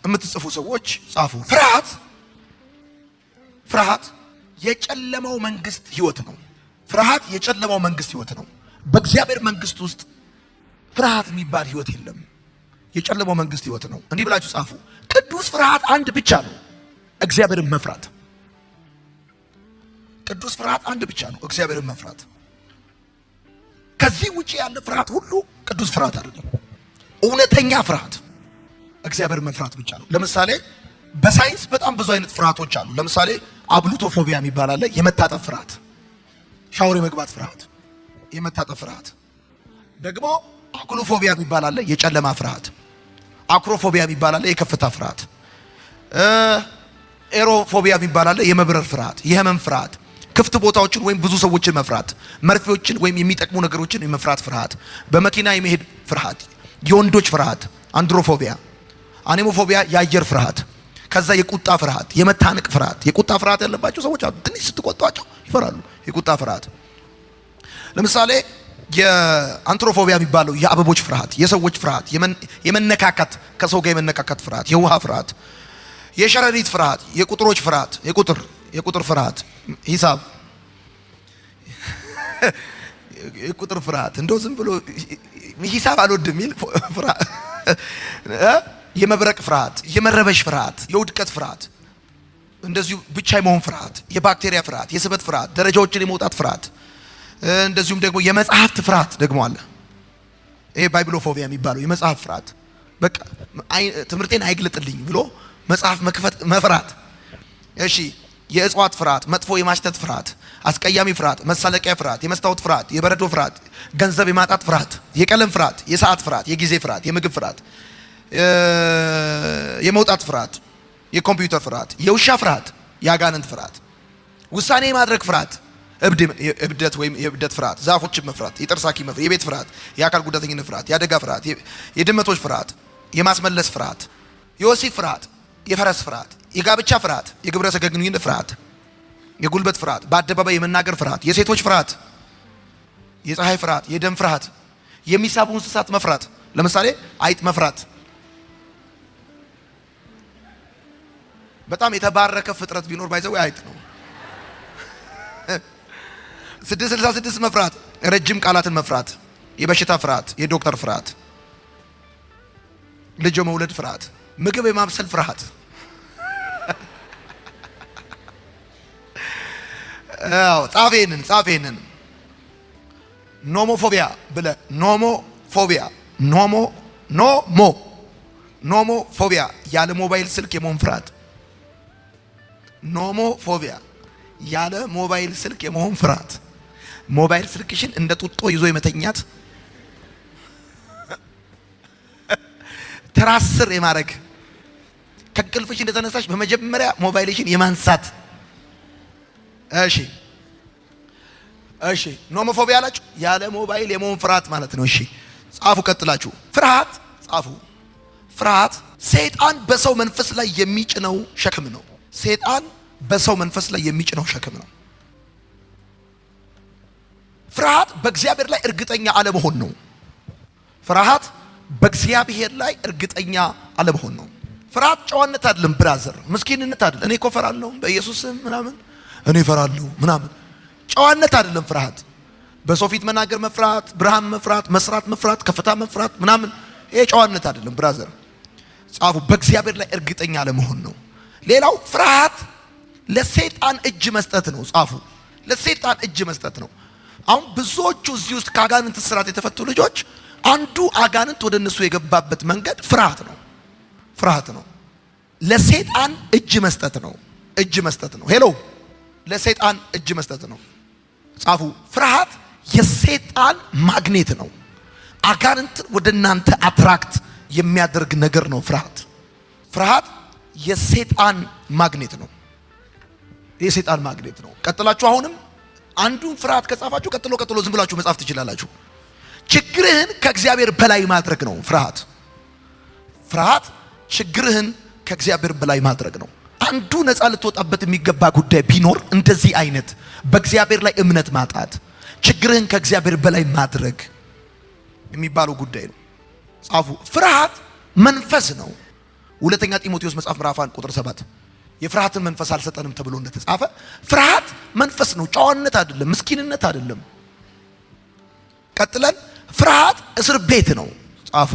የምትጽፉ ሰዎች ጻፉ። ፍርሃት የጨለማው መንግስት ህይወት ነው። ፍርሃት የጨለማው መንግስት ህይወት ነው። በእግዚአብሔር መንግስት ውስጥ ፍርሃት የሚባል ህይወት የለም። የጨለማው መንግስት ህይወት ነው። እንዲህ ብላችሁ ጻፉ። ቅዱስ ፍርሃት አንድ ብቻ ነው፣ እግዚአብሔርን መፍራት። ቅዱስ ፍርሃት አንድ ብቻ ነው፣ እግዚአብሔርን መፍራት። ከዚህ ውጪ ያለ ፍርሃት ሁሉ ቅዱስ ፍርሃት አይደለም። እውነተኛ ፍርሃት እግዚአብሔርን መፍራት ብቻ ነው። ለምሳሌ በሳይንስ በጣም ብዙ አይነት ፍርሃቶች አሉ። ለምሳሌ አብሉቶፎቢያ የሚባል አለ፣ የመታጠብ ፍርሃት፣ ሻወር የመግባት ፍርሃት፣ የመታጠብ ፍርሃት። ደግሞ አክሎፎቢያ የሚባል አለ፣ የጨለማ ፍርሃት። አክሮፎቢያ የሚባል አለ፣ የከፍታ ፍርሃት። ኤሮፎቢያ የሚባል አለ፣ የመብረር ፍርሃት፣ የህመም ፍርሃት፣ ክፍት ቦታዎችን ወይም ብዙ ሰዎችን መፍራት፣ መርፌዎችን ወይም የሚጠቅሙ ነገሮችን የመፍራት ፍርሃት፣ በመኪና የመሄድ ፍርሃት፣ የወንዶች ፍርሃት አንድሮፎቢያ፣ አኔሞፎቢያ የአየር ፍርሃት፣ ከዛ የቁጣ ፍርሃት፣ የመታነቅ ፍርሃት። የቁጣ ፍርሃት ያለባቸው ሰዎች አሉ። ትንሽ ስትቆጧቸው ይፈራሉ። የቁጣ ፍርሃት። ለምሳሌ የአንትሮፎቢያ የሚባለው የአበቦች ፍርሃት፣ የሰዎች ፍርሃት፣ የመነካካት ከሰው ጋር የመነካካት ፍርሃት፣ የውሃ ፍርሃት፣ የሸረሪት ፍርሃት፣ የቁጥሮች ፍርሃት፣ የቁጥር ፍርሃት፣ ሂሳብ የቁጥር ፍርሃት። እንደው ዝም ብሎ ሂሳብ አልወድም የሚል ፍርሃት፣ የመብረቅ ፍርሃት፣ የመረበሽ ፍርሃት፣ የውድቀት ፍርሃት፣ እንደዚሁ ብቻ የመሆን ፍርሃት፣ የባክቴሪያ ፍርሃት፣ የስበት ፍርሃት፣ ደረጃዎችን የመውጣት ፍርሃት፣ እንደዚሁም ደግሞ የመጽሐፍት ፍርሃት ደግሞ አለ። ይሄ ባይብሎፎቢያ የሚባለው የመጽሐፍ ፍርሃት። በቃ ትምህርቴን አይግለጥልኝ ብሎ መጽሐፍ መክፈት መፍራት። እሺ፣ የእጽዋት ፍርሃት፣ መጥፎ የማሽተት ፍርሃት፣ አስቀያሚ ፍርሃት፣ መሳለቂያ ፍርሃት፣ የመስታወት ፍርሃት፣ የበረዶ ፍርሃት፣ ገንዘብ የማጣት ፍርሃት፣ የቀለም ፍርሃት፣ የሰዓት ፍርሃት፣ የጊዜ ፍርሃት፣ የምግብ ፍርሃት፣ የመውጣት ፍርሃት፣ የኮምፒውተር ፍርሃት፣ የውሻ ፍርሃት፣ የአጋንንት ፍርሃት፣ ውሳኔ የማድረግ ፍርሃት፣ እብደት ወይም የእብደት ፍርሃት፣ ዛፎችን መፍራት፣ የጥርስ ሐኪም መፍራት፣ የቤት ፍርሃት፣ የአካል ጉዳተኝነት ፍርሃት፣ የአደጋ ፍርሃት፣ የድመቶች ፍርሃት፣ የማስመለስ ፍርሃት፣ የወሲብ ፍርሃት፣ የፈረስ ፍርሃት፣ የጋብቻ ፍርሃት፣ የግብረ ሥጋ ግንኙነት ፍርሃት፣ የጉልበት ፍርሃት፣ በአደባባይ የመናገር ፍርሃት፣ የሴቶች ፍርሃት፣ የፀሐይ ፍርሃት፣ የደም ፍርሃት፣ የሚሳቡ እንስሳት መፍራት። ለምሳሌ አይጥ መፍራት። በጣም የተባረከ ፍጥረት ቢኖር ባይዘው አይጥ ነው። 666 መፍራት፣ ረጅም ቃላትን መፍራት፣ የበሽታ ፍርሃት፣ የዶክተር ፍርሃት፣ ልጅ መውለድ ፍርሃት፣ ምግብ የማብሰል ፍርሃት፣ ጻፌንን ኖሞፎቢያ ብለ ኖሞፎቢያ ያለ ሞባይል ስልክ የመሆን ፍርሃት። ኖሞፎቢያ ያለ ሞባይል ስልክ የመሆን ፍርሃት። ሞባይል ስልክሽን እንደ ጡጦ ይዞ የመተኛት፣ ትራስ ስር የማድረግ፣ ከእንቅልፍሽ እንደተነሳሽ በመጀመሪያ ሞባይልሽን የማንሳት። እሺ ኖሞፎቢያ አላችሁ፣ ያለ ሞባይል የመሆን ፍርሃት ማለት ነው። እሺ ጻፉ፣ ቀጥላችሁ ፍርሃት ሰይጣን በሰው መንፈስ ላይ የሚጭነው ሸክም ነው። ሰይጣን በሰው መንፈስ ላይ የሚጭነው ሸክም ነው። ፍርሃት በእግዚአብሔር ላይ እርግጠኛ አለመሆን ነው። ፍርሃት በእግዚአብሔር ላይ እርግጠኛ አለመሆን ነው። ፍርሃት ጨዋነት አይደለም፣ ብራዘር ምስኪንነት አይደለም። እኔ እኮ እፈራለሁ በኢየሱስ ስም ምናምን፣ እኔ እፈራለሁ ምናምን፣ ጨዋነት አይደለም። ፍርሃት በሰው ፊት መናገር መፍራት፣ ብርሃን መፍራት፣ መስራት መፍራት፣ ከፍታ መፍራት ምናምን፣ ይሄ ጨዋነት አይደለም ብራዘር። ጻፉ፣ በእግዚአብሔር ላይ እርግጠኛ አለመሆን ነው። ሌላው ፍርሃት ለሰይጣን እጅ መስጠት ነው። ጻፉ፣ ለሰይጣን እጅ መስጠት ነው። አሁን ብዙዎቹ እዚህ ውስጥ ከአጋንንት እስራት የተፈቱ ልጆች አንዱ አጋንንት ወደ እነሱ የገባበት መንገድ ፍርሃት ነው። ለሰይጣን እጅ መስጠት ነው። ሄሎ፣ ለሰይጣን እጅ መስጠት ነው። ጻፉ፣ ፍርሃት የሰይጣን ማግኔት ነው። አጋንንትን ወደ እናንተ አትራክት የሚያደርግ ነገር ነው። ፍርሃት የሰይጣን ማግኔት ነው። የሰይጣን ማግኔት ነው። ቀጥላችሁ አሁንም አንዱን ፍርሃት ከጻፋችሁ ቀጥሎ ዝም ብላችሁ መጻፍ ትችላላችሁ። ችግርህን ከእግዚአብሔር በላይ ማድረግ ነው። ፍርሃት ችግርህን ከእግዚአብሔር በላይ ማድረግ ነው። አንዱ ነፃ ልትወጣበት የሚገባ ጉዳይ ቢኖር እንደዚህ አይነት በእግዚአብሔር ላይ እምነት ማጣት፣ ችግርህን ከእግዚአብሔር በላይ ማድረግ የሚባለው ጉዳይ ነው። ጻፉ፣ ፍርሃት መንፈስ ነው ሁለተኛ ጢሞቴዎስ መጽሐፍ ምዕራፍ 1 ቁጥር 7 የፍርሃትን መንፈስ አልሰጠንም ተብሎ እንደተጻፈ ፍርሃት መንፈስ ነው፣ ጨዋነት አይደለም፣ ምስኪንነት አይደለም። ቀጥለን ፍርሃት እስር ቤት ነው። ጻፉ፣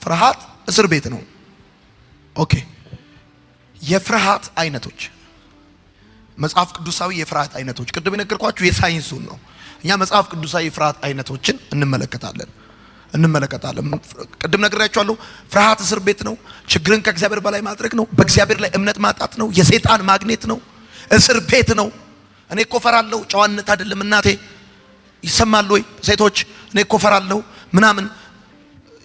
ፍርሃት እስር ቤት ነው። ኦኬ፣ የፍርሃት አይነቶች፣ መጽሐፍ ቅዱሳዊ የፍርሃት አይነቶች። ቅድም የነገርኳችሁ የሳይንሱን ነው። እኛ መጽሐፍ ቅዱሳዊ የፍርሃት አይነቶችን እንመለከታለን። ቅድም ነግሬያችኋለሁ። ፍርሃት እስር ቤት ነው። ችግርን ከእግዚአብሔር በላይ ማድረግ ነው። በእግዚአብሔር ላይ እምነት ማጣት ነው። የሰይጣን ማግኔት ነው። እስር ቤት ነው። እኔ እኮ ፈራለሁ፣ ጨዋነት አይደለም። እናቴ ይሰማል ወይ ሴቶች? እኔ እኮ ፈራለሁ ምናምን፣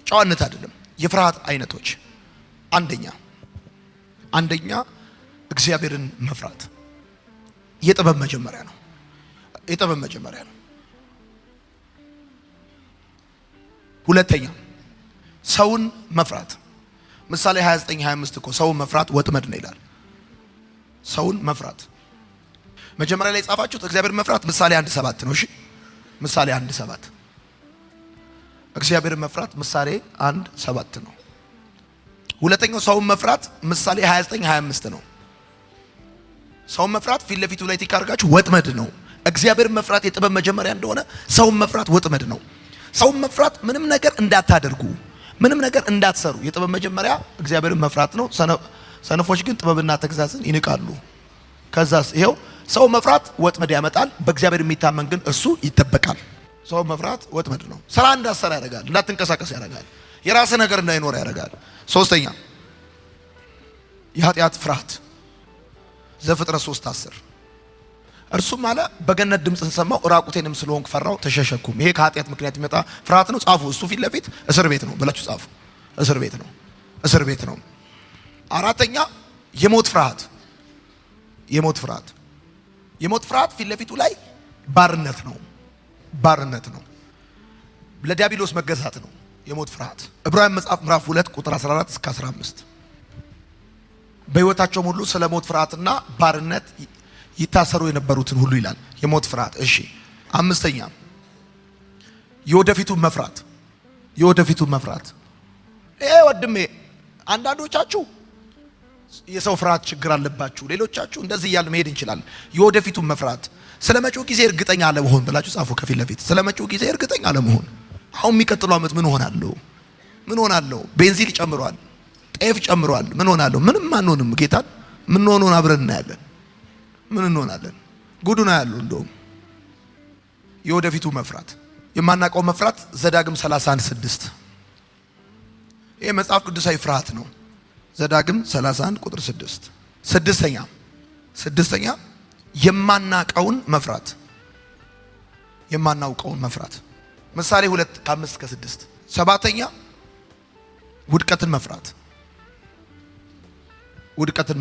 ጨዋነት አይደለም። የፍርሃት አይነቶች አንደኛ እግዚአብሔርን መፍራት የጥበብ መጀመሪያ ነው። ሁለተኛ ሰውን መፍራት። ምሳሌ 29:25 እኮ ሰውን መፍራት ወጥመድ ነው ይላል። ሰውን መፍራት መጀመሪያ ላይ ጻፋችሁት። እግዚአብሔርን መፍራት ምሳሌ 1:7 ነው። እሺ ምሳሌ 1:7 እግዚአብሔርን መፍራት ምሳሌ 1:7 ነው። ሁለተኛው ሰውን መፍራት ምሳሌ 29:25 ነው። ሰውን መፍራት ፊት ለፊቱ ላይ ትካርጋችሁ ወጥመድ ነው። እግዚአብሔርን መፍራት የጥበብ መጀመሪያ እንደሆነ ሰውን መፍራት ወጥመድ ነው። ሰውን መፍራት ምንም ነገር እንዳታደርጉ፣ ምንም ነገር እንዳትሰሩ የጥበብ መጀመሪያ እግዚአብሔርን መፍራት ነው። ሰነፎች ግን ጥበብና ተግሳጽን ይንቃሉ። ከዛስ ይሄው ሰው መፍራት ወጥመድ ያመጣል፣ በእግዚአብሔር የሚታመን ግን እሱ ይጠበቃል። ሰው መፍራት ወጥመድ ነው። ስራ እንዳትሰራ ያደርጋል፣ እንዳትንቀሳቀስ ያደርጋል፣ የራስ ነገር እንዳይኖር ያደርጋል። ሶስተኛ የኃጢአት ፍርሃት ዘፍጥረት 3:10 እርሱም አለ በገነት ድምፅን ሰማሁ ራቁቴንም ስለሆንኩ ፈራሁ ተሸሸኩም። ይሄ ከኃጢአት ምክንያት የሚመጣ ፍርሃት ነው። ጻፉ፣ እሱ ፊት ለፊት እስር ቤት ነው ብላችሁ ጻፉ። እስር ቤት ነው። አራተኛ የሞት ፍርሃት ፊት ለፊቱ ላይ ባርነት ነው። ለዲያብሎስ መገዛት ነው የሞት ፍርሃት። ዕብራውያን መጽሐፍ ምዕራፍ 2 ቁጥር 14 እስከ 15 በሕይወታቸውም ሁሉ ስለ ሞት ፍርሃትና ባርነት ይታሰሩ የነበሩትን ሁሉ ይላል። የሞት ፍርሃት። እሺ አምስተኛ የወደፊቱን መፍራት። ወድሜ አንዳንዶቻችሁ የሰው ፍርሃት ችግር አለባችሁ፣ ሌሎቻችሁ እንደዚህ እያልን መሄድ እንችላለን። የወደፊቱን መፍራት ስለ መጪው ጊዜ እርግጠኛ አለመሆን ብላችሁ ጻፉ ከፊት ለፊት። ስለ መጪው ጊዜ እርግጠኛ አለመሆን። አሁን የሚቀጥለው ዓመት ምን ሆናለሁ? ቤንዚን ጨምሯል፣ ጤፍ ጨምሯል፣ ምን ሆናለሁ? ምንም አንሆንም። ጌታን ምን ሆነውን አብረን እናያለን። ምን እንሆናለን? ጉዱና ያለው እንደውም የወደፊቱ መፍራት፣ የማናውቀው መፍራት ዘዳግም 31:6 ይሄ መጽሐፍ ቅዱሳዊ ፍርሃት ነው። ዘዳግም 31 ቁጥር 6 ስድስተኛ የማናውቀውን መፍራት ምሳሌ 2:5-6 ሰባተኛ ውድቀትን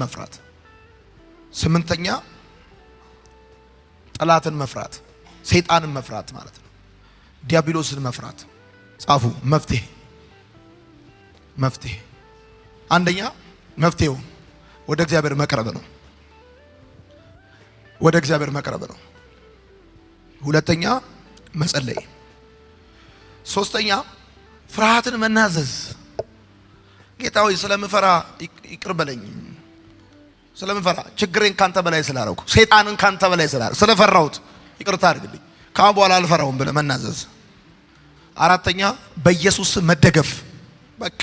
መፍራት ስምንተኛ ጠላትን መፍራት፣ ሰይጣንን መፍራት ማለት ነው። ዲያብሎስን መፍራት። ጻፉ። መፍትሄ አንደኛ መፍትሄው ወደ እግዚአብሔር መቅረብ ነው። ሁለተኛ መጸለይ። ሶስተኛ ፍርሃትን መናዘዝ። ጌታ ሆይ ስለምፈራ ይቅር በለኝ፣ ስለምፈራ ችግሬን ካንተ በላይ ስላደረኩ፣ ሰይጣንን ካንተ በላይ ስለፈራሁት ይቅርታ አድርግልኝ፣ ካሁን በኋላ አልፈራውም ብለህ መናዘዝ። አራተኛ በኢየሱስ መደገፍ። በቃ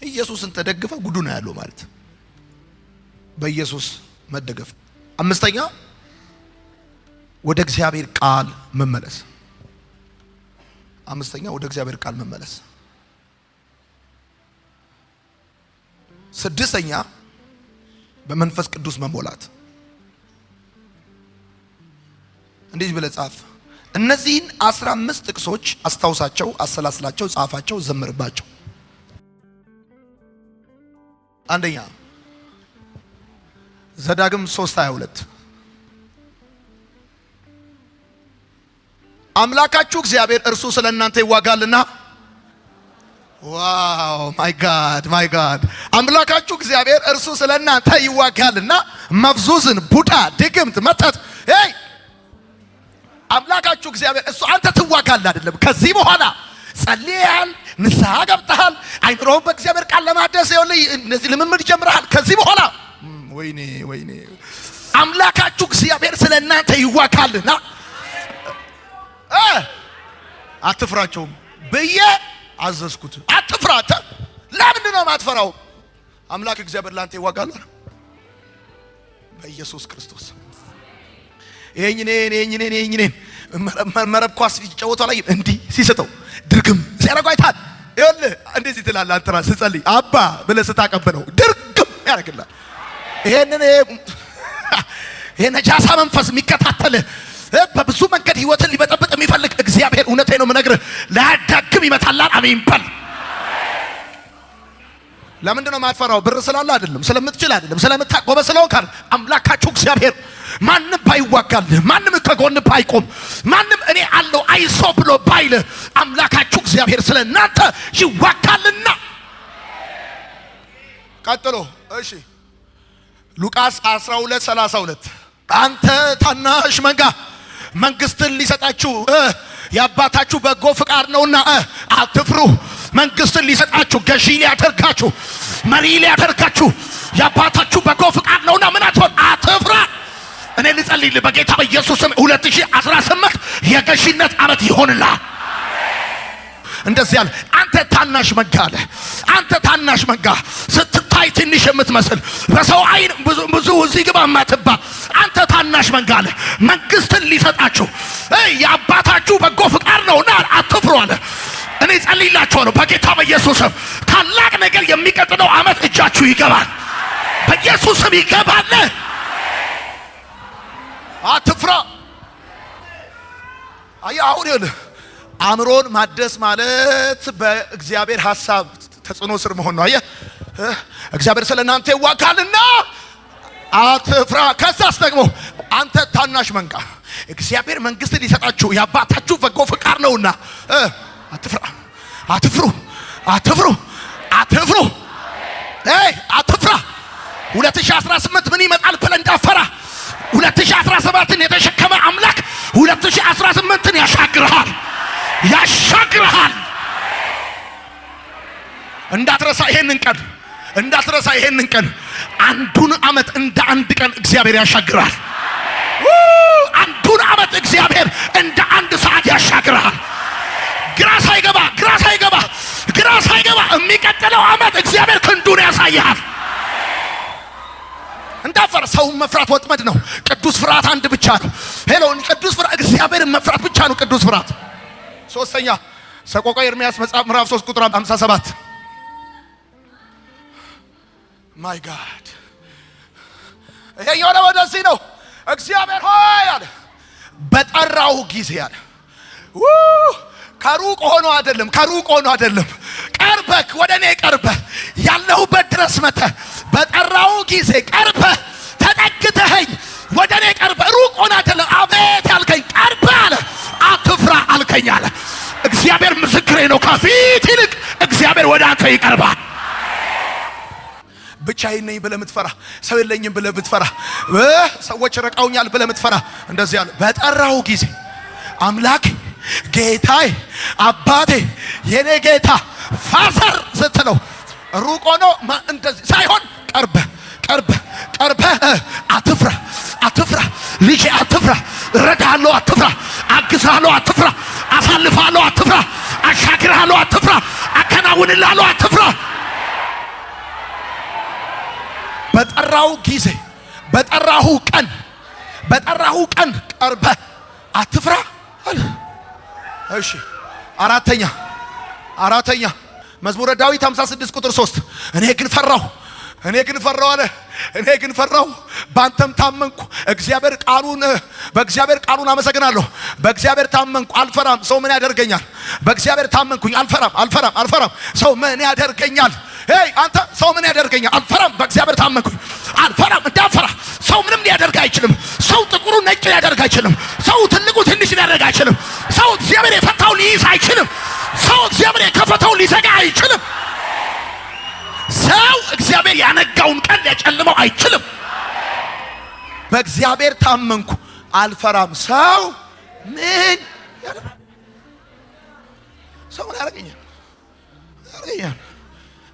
ኢየሱስን ተደግፈ ጉዱ ነው ያለው ማለት በኢየሱስ መደገፍ። አምስተኛ ወደ እግዚአብሔር ቃል መመለስ። ስድስተኛ በመንፈስ ቅዱስ መሞላት። እንዴት ብለህ ጻፍ። እነዚህን 15 ጥቅሶች አስታውሳቸው፣ አሰላስላቸው፣ ጻፋቸው፣ ዘምርባቸው። አንደኛ ዘዳግም 3:22 አምላካችሁ እግዚአብሔር እርሱ ስለ እናንተ ይዋጋልና። ዋው ማይ ጋድ አምላካችሁ እግዚአብሔር እርሱ ስለ እናንተ ይዋጋልና መፍዙዝን፣ ቡዳ፣ ድግምት፣ መተት አምላካችሁ እግዚአብሔር እሱ አንተ ትዋጋለህ አይደለም። ከዚህ በኋላ ጸልያል፣ ንስሐ ገብተሃል፣ አይምሮህን በእግዚአብሔር ቃል ለማደስ ይኸውልህ እነዚህ ልምምድ ጀምረሃል። ከዚህ በኋላ ወይኔ አምላካችሁ እግዚአብሔር ስለ እናንተ ይዋጋልና አትፍራቸውም ብዬ አዘዝኩት። አትፍራ። ለምንድን ነው የማትፈራው? አምላክ እግዚአብሔር ላንተ ይዋጋል በኢየሱስ ክርስቶስ። ይሄን መረብ ኳስ ሲጫወቱ ላይ እንዲህ ሲሰጠው ድርግም ሲያደርገው አይተሃል። ይኸውልህ እንደዚህ ትላለህ አንተ ራስህ ስትጸልይ አባ ብለህ ስታቀብለው ድርግም ያደርግልሃል። ይሄ ነጃሳ መንፈስ የሚከታተልህ በብዙ መንገድ ህይወትን ሊበጠብጥ የሚፈልግ እግዚአብሔር እውነቴ ነው የምነግርህ ላያዳግም ይመታላል። አሜን በል። ለምንድን ነው የማትፈራው? ብር ስላለ አይደለም፣ ስለምትችል አይደለም፣ ስለምታቆመ ስለሆንክ አይደለም። አምላካችሁ እግዚአብሔር ማንም ባይዋጋልህ፣ ማንም ከጎን ባይቆም፣ ማንም እኔ አለው አይሶ ብሎ ባይልህ አምላካችሁ እግዚአብሔር ስለ እናንተ ይዋጋልና። ቀጥሎ እሺ ሉቃስ 12:32 አንተ ታናሽ መንጋ መንግስትን ሊሰጣችሁ የአባታችሁ በጎ ፍቃድ ነውና አትፍሩ። መንግስትን ሊሰጣችሁ ገዢ ሊያደርጋችሁ መሪ ሊያደርጋችሁ የአባታችሁ በጎ ፍቃድ ነውና ምን አትፍራ። እኔ ልጸልይልህ በጌታ በኢየሱስም 2018 የገዢነት ዓመት ይሆንልሃል። እንደዚህ ያለ አንተ ታናሽ መንጋ አለ። አንተ ታናሽ መንጋ ስትታይ ትንሽ የምትመስል በሰው አይን ብዙ እዚህ ግባ የማትባል አንተ ታናሽ መንጋ አለ። መንግስትን ሊሰጣችሁ የአባታችሁ በጎ ፍቃድ ነውና አትፍሩ አለ። እኔ ጸልይላችኋለሁ በጌታ በኢየሱስም ታላቅ ነገር የሚቀጥለው ዓመት እጃችሁ ይገባል። በኢየሱስም ይገባል። አትፍራ። አሁን ይኸውልህ አእምሮን ማደስ ማለት በእግዚአብሔር ሐሳብ ተጽዕኖ ስር መሆን ነው። አየህ እግዚአብሔር ስለ እናንተ ይዋጋልና አትፍራ። ከዛስ ደግሞ አንተ ታናሽ መንጋ እግዚአብሔር መንግስትን ሊሰጣችሁ የአባታችሁ በጎ ፍቃድ ነውና አትፍራ። አትፍሩ። አትፍራ። 2018 ምን ይመጣል ብለህ እንዳፈራ 2017ን የተሸከመ አምላክ 2018ን ያሻግርሃል። እንዳትረሳ ይሄንን ቀን አንዱን ዓመት እንደ አንድ ቀን እግዚአብሔር ያሻግራል። አንዱን ዓመት እግዚአብሔር እንደ አንድ ሰዓት ያሻግራል። ግራ ሳይገባ የሚቀጥለው ዓመት እግዚአብሔር ክንዱን ያሳያል። እንዳፈር ሰውን መፍራት ወጥመድ ነው። ቅዱስ ፍርሃት አንድ ብቻ ነው። ቅዱስ ፍርሃት እግዚአብሔርን መፍራት ብቻ ነው ቅዱስ ፍርሃት። ሶስተኛ ሰቆቃወ ኤርምያስ መጽሐፍ ምዕራፍ 3 ቁጥር 57 ማይ ጋድ ይሄኛው ወደዚህ ነው። እግዚአብሔር ሆይ አለ በጠራው ጊዜ አለ ከሩቅ ሆኖ አይደለም ቀርበህ ወደ እኔ ቀርበህ ያለሁበት ድረስ መጥተህ በጠራው ጊዜ ቀርበህ ተጠግተኸኝ ወደ እኔ ቀርበህ ሩቅ ሆኖ አይደለም አቤት ያልከኝ ቀርበህ አለ አትፍራ አልከኝ አለ። እግዚአብሔር ምስክሬ ነው። ከፊት ይልቅ እግዚአብሔር ወደ አንተ ይቀርባል። ብቻዬን ነኝ ብለህ የምትፈራ ሰው የለኝም ብለህ የምትፈራ ሰዎች ርቀውኛል ብለህ የምትፈራ እንደዚህ ያለ በጠራው ጊዜ አምላክ ጌታዬ አባቴ የኔ ጌታ ፋዘር ስትለው ሩቅ ሆኖ እንደዚህ ሳይሆን ቀርበህ አትፍራ ልጄ አትፍራ፣ እረዳሃለሁ አትፍራ፣ አግዝሃለሁ አትፍራ፣ አሳልፍሃለሁ አትፍራ፣ አሻግርሃለሁ አትፍራ፣ አከናውንልሃለሁ አትፍራ። በጠራው ጊዜ በጠራሁ ቀን ቀርበህ አትፍራ አለ። እሺ አራተኛ መዝሙረ ዳዊት 56 ቁጥር 3 እኔ ግን ፈራሁ አለ። እኔ ግን ፈራሁ ባንተም ታመንኩ። በእግዚአብሔር ቃሉን አመሰግናለሁ። በእግዚአብሔር ታመንኩ አልፈራም። ሰው ምን ያደርገኛል? በእግዚአብሔር ታመንኩኝ አልፈራም። ሰው ምን ያደርገኛል? አንተ ሰው ምን ያደርገኛል? አልፈራም። በእግዚአብሔር ታመንኩኝ አልፈራም። እንዳፈራ ሰው ምንም ሊያደርግ አይችልም። ሰው ጥቁሩ ነጭ ሊያደርግ አይችልም። ሰው ትልቁ ትንሽ ሊያደርግ አይችልም። ሰው እግዚአብሔር የፈታው ሊይዝ አይችልም። ሰው እግዚአብሔር የከፈተው ሊዘጋ አይችልም። ሰው እግዚአብሔር ያነጋውን ቀን ሊያጨልመው አይችልም። በእግዚአብሔር ታመንኩ አልፈራም። ሰው ምን ሰው ምን ያደርገኛል?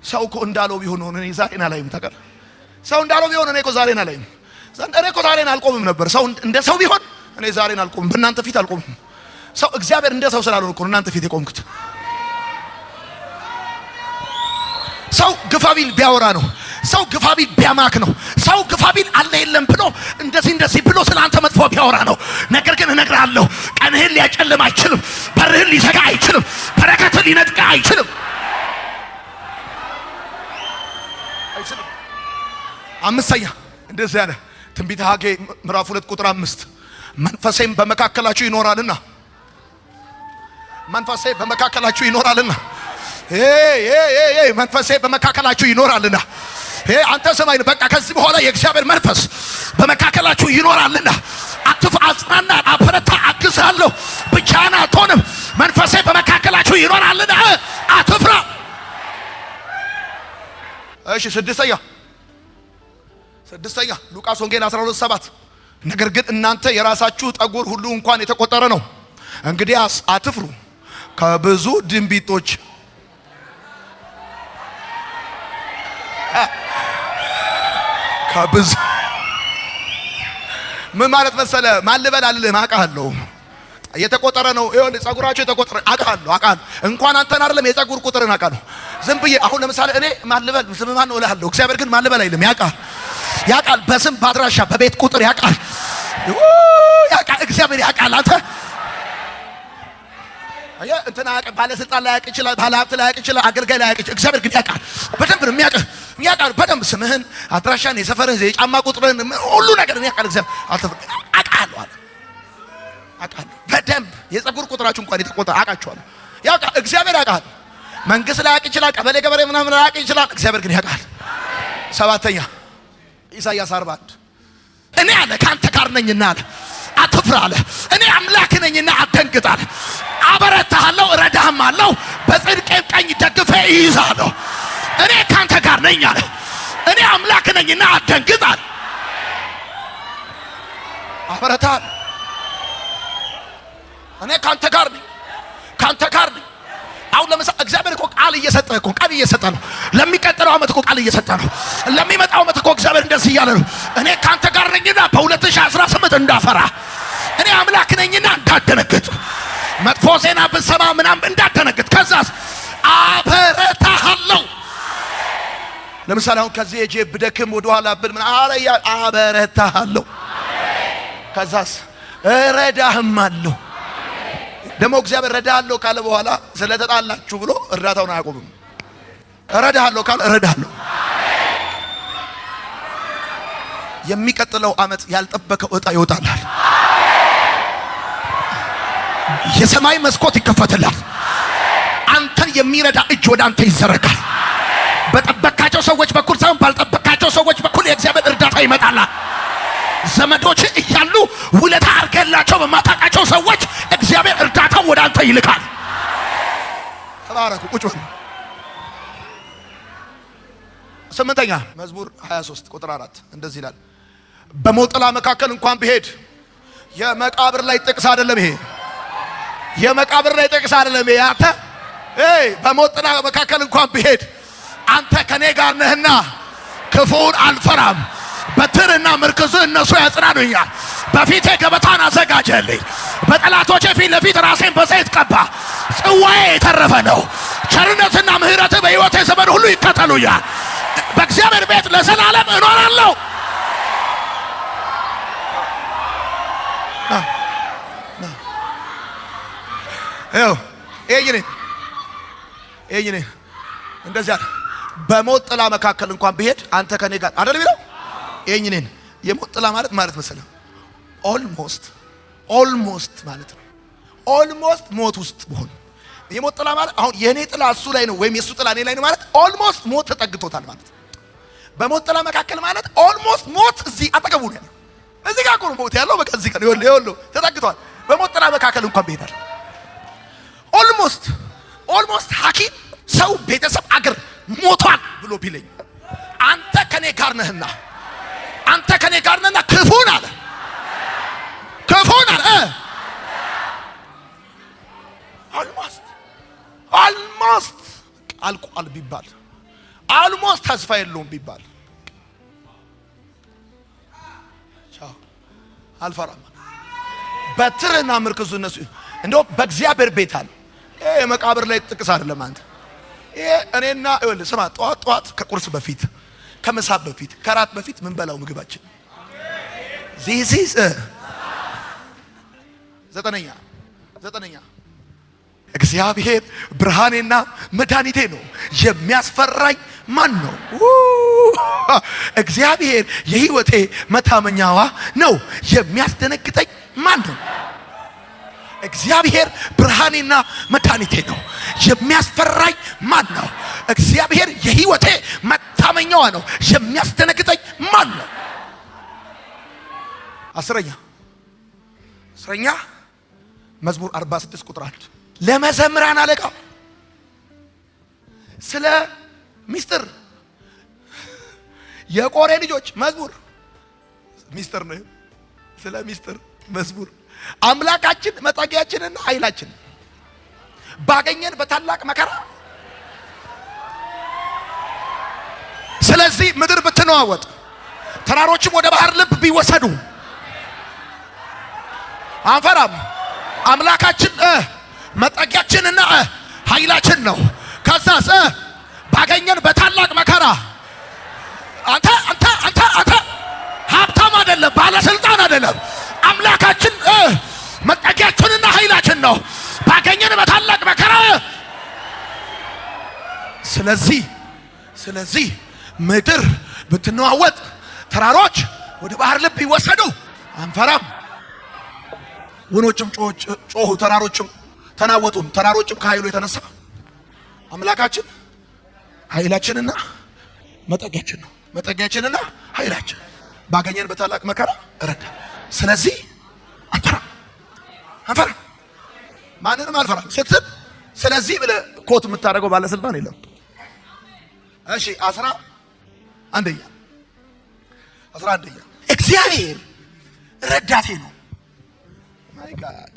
ሰው እኮ እንዳለው ቢሆን ነው እኔ ዛሬን አላይም። ታውቃለህ? ሰው እንዳለው ቢሆን እኔ እኮ ዛሬን አላይም። እኔ እኮ ዛሬን አልቆምም ነበር። ሰው እንደ ሰው ቢሆን እኔ ዛሬን አልቆምም፣ በእናንተ ፊት አልቆምም። ሰው እግዚአብሔር እንደ ሰው ስላልሆነ እኮ እናንተ ፊት የቆምኩት። ሰው ግፋቢል ቢያወራ ነው። ሰው ግፋቢል ቢያማክ ነው። ሰው ግፋቢል አለ የለም ብሎ እንደዚህ ብሎ ስለአንተ መጥፎ ቢያወራ ነው። ነገር ግን እነግርሃለሁ፣ ቀንህን ሊያጨልም አይችልም። በርህን ሊዘጋ አይችልም። በረከትን ሊነጥቅ አይችልም። አምስተኛ እንደዚህ ያለ ትንቢተ ሐጌ ምዕራፍ 2 ቁጥር 5 መንፈሴም በመካከላችሁ ይኖራልና መንፈሴ በመካከላችሁ ይኖራልና መንፈሴ በመካከላችሁ ይኖራልና አንተ ሰማይ በቃ ከዚህ በኋላ የእግዚአብሔር መንፈስ በመካከላችሁ ይኖራልና አትፍራ፣ አጽናና፣ አበረታ፣ አግዝሃለሁ። ብቻህን አትሆንም። መንፈሴ በመካከላችሁ ይኖራልና አትፍራ። እሺ ስድስተኛ ሉቃስ ወንጌል 12:7 ነገር ግን እናንተ የራሳችሁ ጠጉር ሁሉ እንኳን የተቆጠረ ነው። እንግዲያስ አትፍሩ፣ ከብዙ ድንቢጦች ከብዙ ምን ማለት መሰለ? ማን ልበል አልልህም፣ አውቃለሁ። የተቆጠረ ነው። ይኸውልህ ጸጉራቸው የተቆጠረ አውቃለሁ። እንኳን አንተን አይደለም የጸጉር ቁጥርን አውቃለሁ። ዝም ብዬ አሁን ለምሳሌ እኔ ማን ልበል ስም ማን ነው እልሃለሁ። እግዚአብሔር ግን ማን ልበል አይልም። ያውቃል። በስም ባድራሻ በቤት ቁጥር ያውቃል። እግዚአብሔር ያውቃል። አንተ እንትና ባለስልጣን ላይ ያውቅ ይችላል፣ ባለሀብት ላይ ያውቅ ይችላል፣ አገልጋይ ላይ ያውቅ ይችላል። እግዚአብሔር ግን ያውቃል። በደንብ ነው የሚያውቃል። በደንብ ስምህን፣ አድራሻን፣ የሰፈርህን፣ የጫማ ቁጥርህን ሁሉ ነገር ያውቃል። እግዚአብሔር አውቃለሁ አለ። በደንብ የጸጉር ቁጥራችሁ እንኳን የተቆጠረ አውቃችኋለሁ። ያውቃል። እግዚአብሔር ያውቃል። መንግስት ላይ ያውቅ ይችላል፣ ቀበሌ ገበሬ ምናምን ላይ ያውቅ ይችላል። እግዚአብሔር ግን ያውቃል። ሰባተኛ ኢሳይያስ 41 እኔ አለ ካንተ ጋር ነኝና አለ አትፍራ አለ። እኔ አምላክ ነኝና አትደንግጥ አለ። አበረታሃለሁ፣ እረዳህማለሁ፣ በጽድቄም ቀኝ ደግፌ እይዝሃለሁ። እኔ ካንተ ጋር ነኝ አለ። እኔ አምላክ ነኝና አትደንግጥ አለ። አበረታሃለሁ። እኔ ካንተ ጋር ነኝ። አሁን ለምሳሌ እግዚአብሔር እኮ ቃል እየሰጠ ነው። ለሚቀጥለው ዓመት እኮ ቃል እየሰጠ ነው። ለሚመጣው ዓመት እኮ እግዚአብሔር እንደዚህ እያለ ነው። እኔ ካንተ ጋር ነኝና በ2018 እንዳፈራ፣ እኔ አምላክ ነኝና እንዳትደነግጥ፣ መጥፎ ዜና ብትሰማ ምናምን እንዳትደነግጥ። ከዛስ አበረታሃለሁ። ለምሳሌ አሁን ከዚህ እጄ ብደክም ወደ ኋላ ብል ምን አለያ አበረታሃለሁ። ከዛስ እረዳህማለሁ። ደግሞ እግዚአብሔር እረዳሃለሁ ካለ በኋላ ስለተጣላችሁ ብሎ እርዳታውን አያቆምም። እረዳሃለሁ ካለ እረዳሃለሁ። የሚቀጥለው ዓመት ያልጠበቀው እጣ ይወጣላል። የሰማይ መስኮት ይከፈትላል። አንተን የሚረዳ እጅ ወደ አንተ ይዘረጋል። በጠበቃቸው ሰዎች በኩል ሳይሆን ባልጠበቃቸው ሰዎች በኩል የእግዚአብሔር እርዳታ ይመጣላል። ዘመዶች እያሉ ውለታ አድርገላቸው በማታውቃቸው ሰዎች እግዚአብሔር እርዳታው ወደ አንተ ይልካል። ተባረኩ። ቁጭ በሉ። ስምንተኛ መዝሙር 23 ቁጥር 4 እንደዚህ ይላል፣ በሞት ጥላ መካከል እንኳን ብሄድ የመቃብር ላይ ጥቅስ አይደለም ይሄ። የመቃብር ላይ ጥቅስ አይደለም ይሄ። አንተ በሞት ጥላ መካከል እንኳን ብሄድ አንተ ከኔ ጋር ነህና ክፉን አልፈራም። በትርና ምርኩዝ እነሱ ያጽናኑኛል። በፊቴ ገበታን አዘጋጀልኝ፣ በጠላቶቼ ፊት ለፊት ራሴን በዘይት ቀባ። ጽዋዬ የተረፈ ነው። ቸርነትና ምሕረት በሕይወቴ ዘመን ሁሉ ይከተሉኛል። በእግዚአብሔር ቤት ለዘላለም እኖራለሁ። ይሄ እንደዚያ በሞት ጥላ መካከል እንኳን ብሄድ አንተ ከኔ ጋር አይደል ቢለው ይሄን የሞት ጥላ ማለት መሰለህ ኦልሞስት ማለት ነው። ኦልሞስት ሞት ውስጥ ብሆን የሞት ጥላ ማለት አሁን የኔ ጥላ እሱ ላይ ነው ወይም የሱ ጥላ እኔ ላይ ነው ማለት ኦልሞስት ሞት ተጠግቶታል ማለት። በሞት ጥላ መካከል ማለት ኦልሞስት ሞት እዚህ አጠገቡ ነው ያለው። እዚህ ጋር እኮ ነው ሞት ያለው። በቃ እዚህ ጋር ይኸውልህ ተጠግቷል። በሞት ጥላ መካከል እንኳን ብሄዳል ኦልሞስት ሐኪም ሰው ቤተሰብ አገር ሞቷል ብሎ ቢለኝ አንተ ከኔ ጋር ነህና ክፉን አለ አልሞስት አልቋል ቢባል አልሞስት ተስፋ የለውም ቢባል አልፈራም። በትርና ምርክዙ እነሱ እንደው በእግዚአብሔር ቤት አለ። ይሄ መቃብር ላይ ጥቅስ አይደለም። አንተ ይሄ እኔና ይኸውልህ ስማ፣ ጠዋት ከቁርስ በፊት ከምሳ በፊት ከራት በፊት ምን በላው ምግባችን ዚስ ዘጠነኛ እግዚአብሔር ብርሃኔና መድኃኒቴ ነው፣ የሚያስፈራኝ ማን ነው? እግዚአብሔር የሕይወቴ መታመኛዋ ነው፣ የሚያስደነግጠኝ ማን ነው? እግዚአብሔር ብርሃኔና መድኃኒቴ ነው፣ የሚያስፈራኝ ማን ነው? እግዚአብሔር የሕይወቴ መታመኛዋ ነው፣ የሚያስደነግጠኝ ማን ነው? አስረኛ መዝሙር 46 ቁጥር 1 ለመዘምራን አለቃ ስለ ሚስጥር የቆሬ ልጆች መዝሙር ሚስጥር ነው። ስለ ሚስጥር መዝሙር አምላካችን መጠጊያችንና ኃይላችን ባገኘን በታላቅ መከራ ስለዚህ ምድር ብትነዋወጥ ተራሮችም ወደ ባህር ልብ ቢወሰዱ አንፈራም። አምላካችን መጠጊያችንና ኃይላችን ነው። ከዛስ ባገኘን በታላቅ መከራ አንተ ሀብታም አይደለም፣ ባለስልጣን አይደለም። አምላካችን መጠጊያችንና ኃይላችን ነው፣ ባገኘን በታላቅ መከራ። ስለዚህ ምድር ብትነዋወጥ ተራሮች ወደ ባህር ልብ ቢወሰዱ አንፈራም። ወኖችም ጮሁ፣ ተራሮችም ተናወጡም። ተራሮችም ከኃይሉ የተነሳ አምላካችን ኃይላችንና መጠጊያችን ነው። መጠጊያችንና ኃይላችን ባገኘን በታላቅ መከራ ረዳ። ስለዚህ አንፈራም፣ ማንንም አልፈራም ስትል ስለዚህ ብለህ ኮት የምታደርገው ባለስልጣን የለም። እሺ 11ኛ እግዚአብሔር ረዳቴ ነው። ማይ ጋድ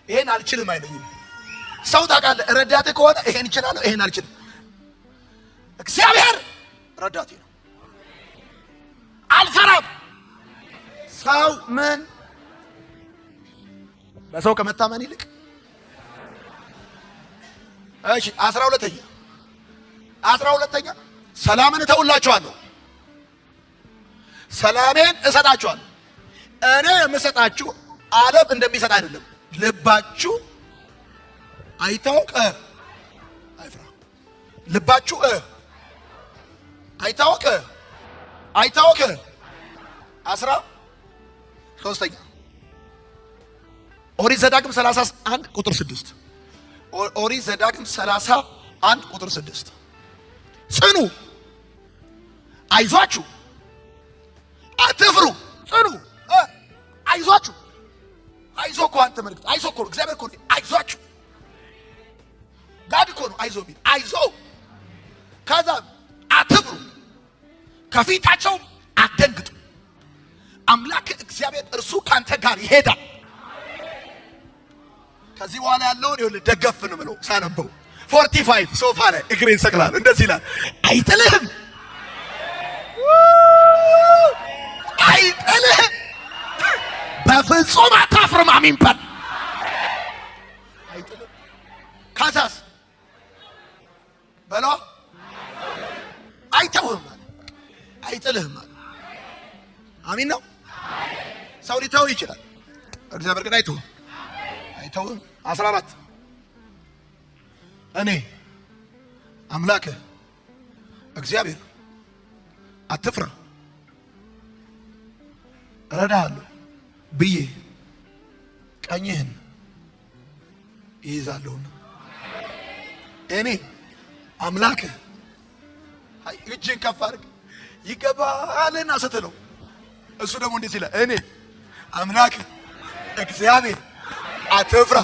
ይሄን አልችልም አይለኝም ሰው። ታውቃለህ ረዳቴ ከሆነ ይሄን እችላለሁ፣ ይሄን አልችልም። እግዚአብሔር ረዳቴ ነው፣ አልፈራም። ሰው ምን በሰው ከመታመን ይልቅ እሺ 12ኛ ሰላምን እተውላችኋለሁ፣ ሰላሜን እሰጣችኋለሁ። እኔ የምሰጣችሁ ዓለም እንደሚሰጥ አይደለም። ልባችሁ አይታወቅ አይፍራ። ልባችሁ አይታወቅ 13ኛ ኦሪት ዘዳግም 31 ቁጥር 6 ኦሪት ዘዳግም 31 ቁጥር 6 ጽኑ፣ አይዟችሁ፣ አትፍሩ፣ ጽኑ፣ አይዟችሁ። አይዞ እኮ አንተ መልእክት አይዞ እኮ እግዚአብሔር እኮ አይዟችሁ፣ ጋድ እኮ ነው አይዞ ቢል አይዞ። ከዛ አትፍሩ፣ ከፊታቸው አትደንግጡ። አምላክ እግዚአብሔር እርሱ ካንተ ጋር ይሄዳል። ከዚህ በኋላ ያለውን ይኸውልህ ደገፍ ነው ብለው ሳነበው 45 ሶፋ ላይ እግሬን ሰቅላለሁ። እንደዚህ ይላል፣ አይጥልህም፣ አይጥልህም፣ በፍጹም አታፍርም። አሚን በል። አይጥልህም። ካሳስ በለው አይተውህም፣ አይጥልህም። አሚን ነው። ሰው ሊተው ይችላል፣ እግዚአብሔር ግን አይተውህም። 14 እኔ አምላክህ እግዚአብሔር አትፍራ እረዳሃለሁ ብዬ ቀኝህን ይይዛለሁና። እኔ አምላክህ እጅን ከፍ አድርግ ይገባልና ስትለው እሱ ደግሞ እንዴት ይላል? እኔ አምላክህ እግዚአብሔር አትፍራ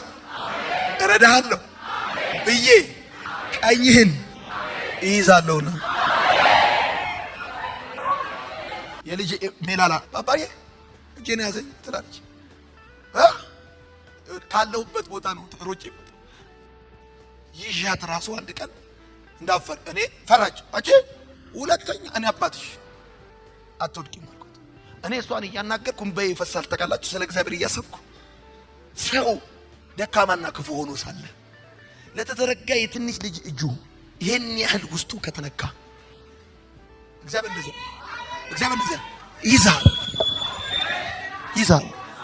እረዳሃለሁ ብዬ ቀኝህን ይይዛለሁና። የልጅ ሜላላ ባባዬ እጄን ያዘኝ ትላለች። ካለሁበት ቦታ ነው ሮጬ ይዣት ራሱ አንድ ቀን እንዳፈር እኔ ፈራጅ አቼ ሁለተኛ እኔ አባትሽ አትወድቂም አልኩት። እኔ እሷን እያናገርኩ እንባዬ ይፈሳል። ተቃላችሁ ስለ እግዚአብሔር እያሰብኩ ሰው ደካማና ክፉ ሆኖ ሳለ ለተዘረጋ የትንሽ ልጅ እጁ ይሄን ያህል ውስጡ ከተነካ እግዚአብሔር እንደዚህ ይዛል።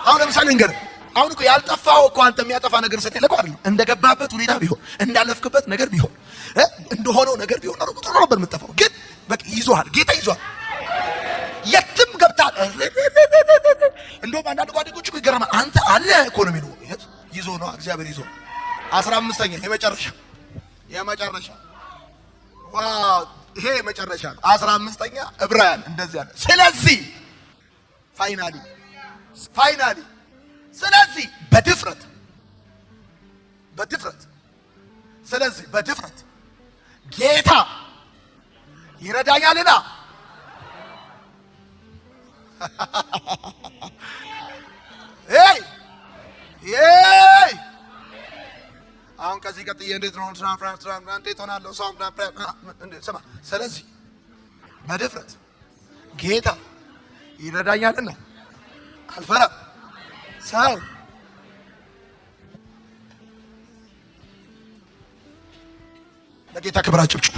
አሁን ለምሳሌ እንገር አሁን እኮ ያልጠፋው እኮ አንተ የሚያጠፋ ነገር ስለሌለ እኮ አይደለም። እንደገባበት ሁኔታ ቢሆን እንዳለፍክበት ነገር ቢሆን እንደሆነው ነገር ቢሆን ነው ጥሩ ነበር የምትጠፋው። ግን በቃ ይዞሃል፣ ጌታ ይዞሃል። የትም ገብታል። እንደውም አንዳንድ ጓደኞች እኮ ይገርማል። አንተ አለ እኮ ነው የሚለው ይዞ ነው እግዚአብሔር ይዞ 15ኛ የመጨረሻ ዋው ይሄ የመጨረሻ ነው። 15ኛ ዕብራውያን እንደዚህ አለ። ስለዚህ ፋይናሊ ስለዚህ በድፍረት ጌታ ይረዳኛልና አሁን ከዚህ ቀጥዬ እንዴት ነው እንዴት ሆናለሁ? ስማ፣ ስለዚህ በድፍረት ጌታ ይረዳኛልና አልፈራም። ሰው ለጌታ ክብር አጨብጭቡ።